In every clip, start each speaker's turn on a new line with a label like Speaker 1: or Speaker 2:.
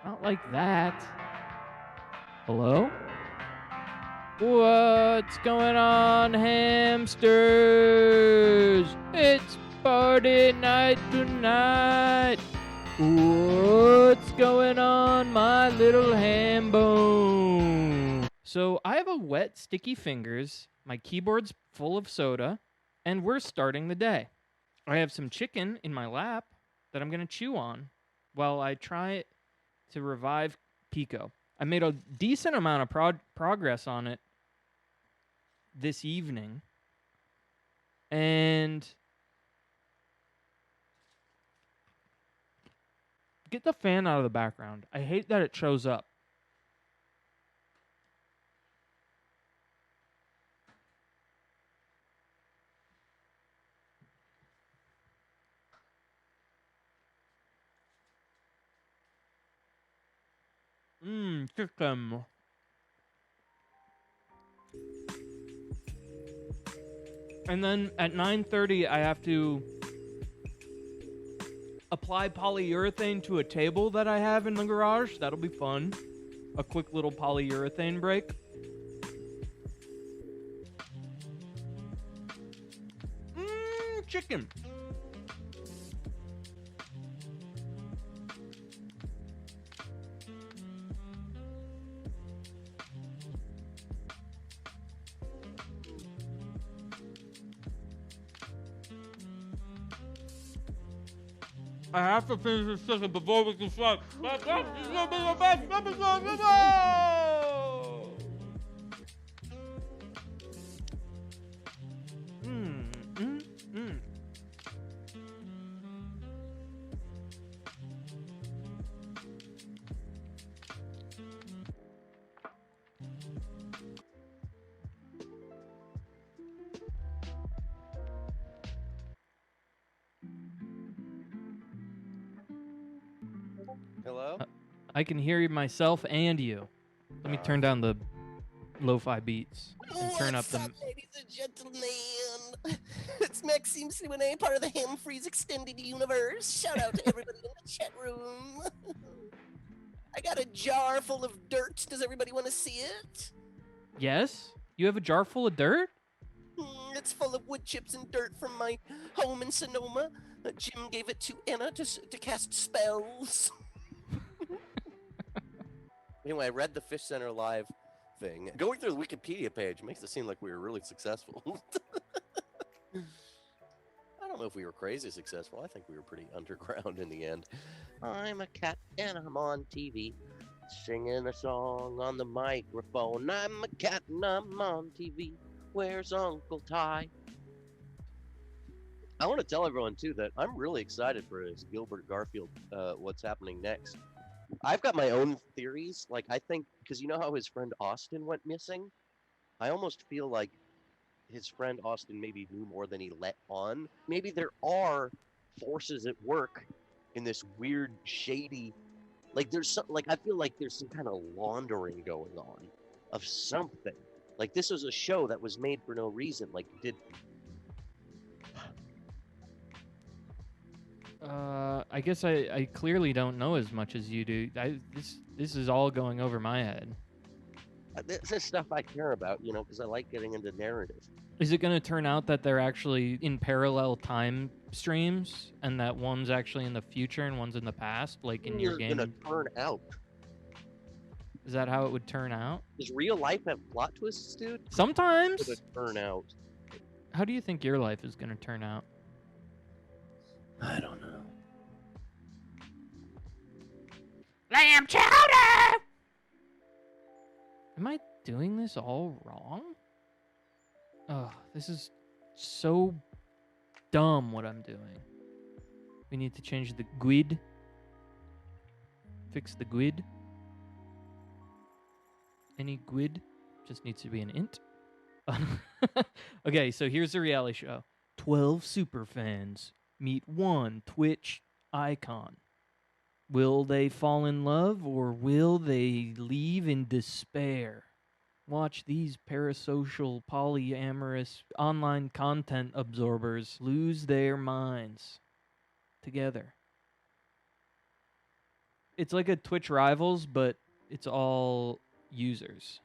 Speaker 1: Not like that. Hello? What's going on, hamsters? It's party night tonight. What's going on, my little ham bone? So I have a wet, sticky fingers, my keyboard's full of soda, and we're starting the day. I have some chicken in my lap that I'm going to chew on while I try to revive Picco. I made a decent amount of progress on it this evening, and get the fan out of the background. I hate that it shows up. Chicken. And then at 9:30, I have to apply polyurethane to a table that I have in the garage. That'll be fun. A quick little polyurethane break. Chicken. I have to finish this chicken before we can start. This is gonna be the best episode ever!
Speaker 2: Hello?
Speaker 1: I can hear myself and you. Let me turn down the lo-fi beats and turn up
Speaker 2: What's up, ladies and gentlemen? It's Maxime Simone, part of the Hamfreeze extended universe. Shout out to everybody in the chat room. I got a jar full of dirt. Does everybody want to see it?
Speaker 1: Yes? You have a jar full of dirt?
Speaker 2: It's full of wood chips and dirt from my home in Sonoma. Jim gave it to Anna to cast spells. Anyway, I read the Fish Center Live thing. Going through the Wikipedia page makes it seem like we were really successful. I don't know if we were crazy successful. I think we were pretty underground in the end. I'm a cat and I'm on TV, singing a song on the microphone. I'm a cat and I'm on TV. Where's Uncle Ty? I want to tell everyone, too, that I'm really excited for this Gilbert Garfield, what's happening next. I've got my own theories. Like, I think, because you know how his friend Austin went missing? I almost feel like his friend Austin maybe knew more than he let on. Maybe there are forces at work in this weird, shady, like there's some, like I feel like there's some kind of laundering going on of something. Like this was a show that was made for no reason. Like
Speaker 1: I guess I clearly don't know as much as you do. This is all going over my head.
Speaker 2: This is stuff I care about, you know, because I like getting into narrative.
Speaker 1: Is it going to turn out that they're actually in parallel time streams, and that one's actually in the future and one's in the past, like in your game?
Speaker 2: You're going to turn out.
Speaker 1: Is that how it would turn out?
Speaker 2: Does real life have plot twists, dude?
Speaker 1: Sometimes.
Speaker 2: It turn out.
Speaker 1: How do you think your life is going to turn out?
Speaker 2: I don't know.
Speaker 1: Lamb chowder! Am I doing this all wrong? Oh, this is so dumb what I'm doing. We need to change the GUID. Fix the GUID. Any GUID just needs to be an int. Okay, so here's the reality show. 12 superfans meet one Twitch icon. Will they fall in love or will they leave in despair? Watch these parasocial, polyamorous, online content absorbers lose their minds together. It's like a Twitch Rivals, but it's all users.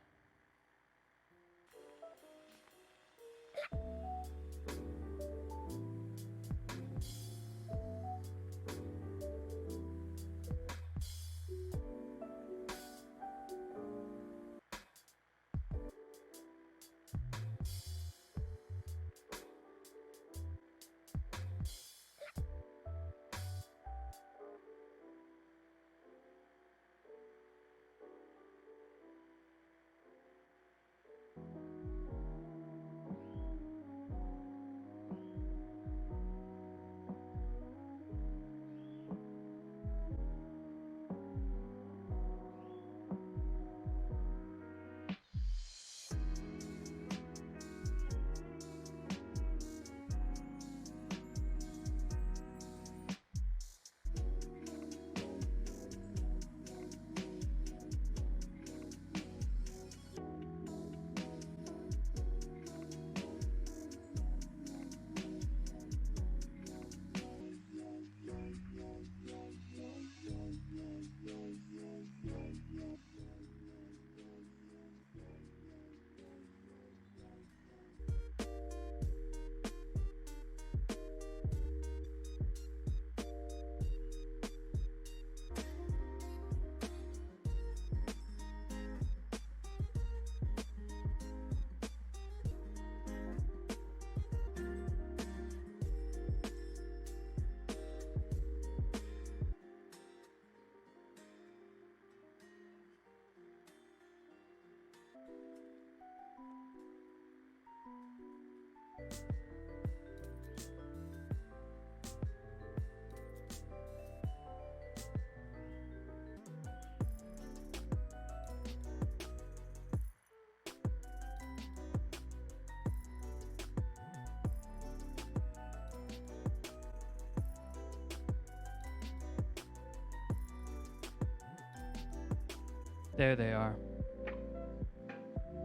Speaker 1: There they are.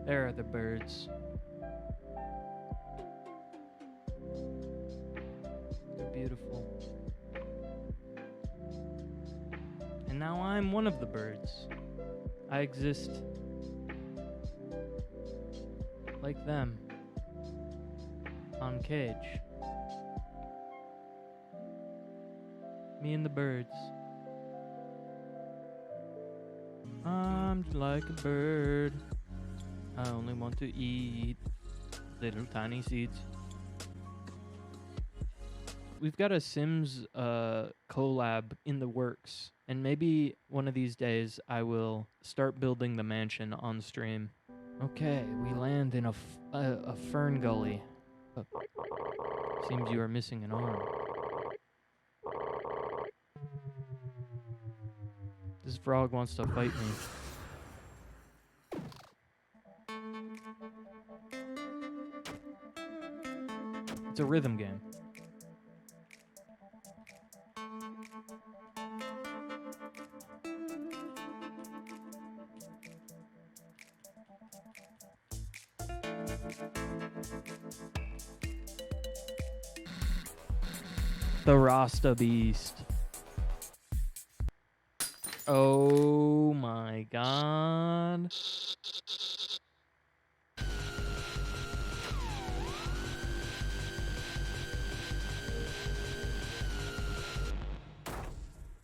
Speaker 1: There are the birds. They're beautiful. And now I'm one of the birds. I exist like them on cage. Me and the birds. I'm like a bird. I only want to eat little tiny seeds. We've got a Sims collab in the works, and maybe one of these days I will start building the mansion on stream. Okay, we land in a fern gully. Seems you are missing an arm. This frog wants to fight me. It's a rhythm game. The Rasta Beast. Oh my god.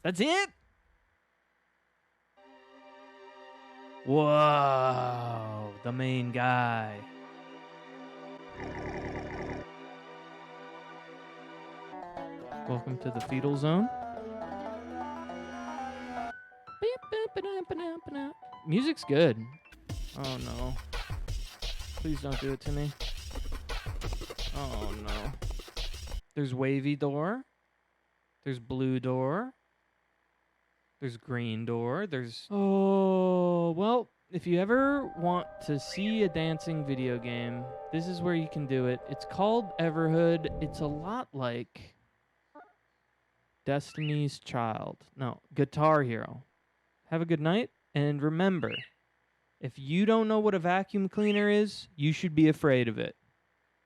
Speaker 1: That's it? Whoa, the main guy. Welcome to the fetal zone. Music's good. Oh no. Please don't do it to me. Oh no. There's wavy door. There's blue door. There's green door. There's... Oh, well, if you ever want to see a dancing video game, this is where you can do it. It's called Everhood. It's a lot like Destiny's Child. No, Guitar Hero. Have a good night, and remember, if you don't know what a vacuum cleaner is, you should be afraid of it.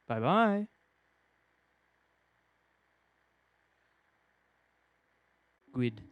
Speaker 1: Bye-bye. Good.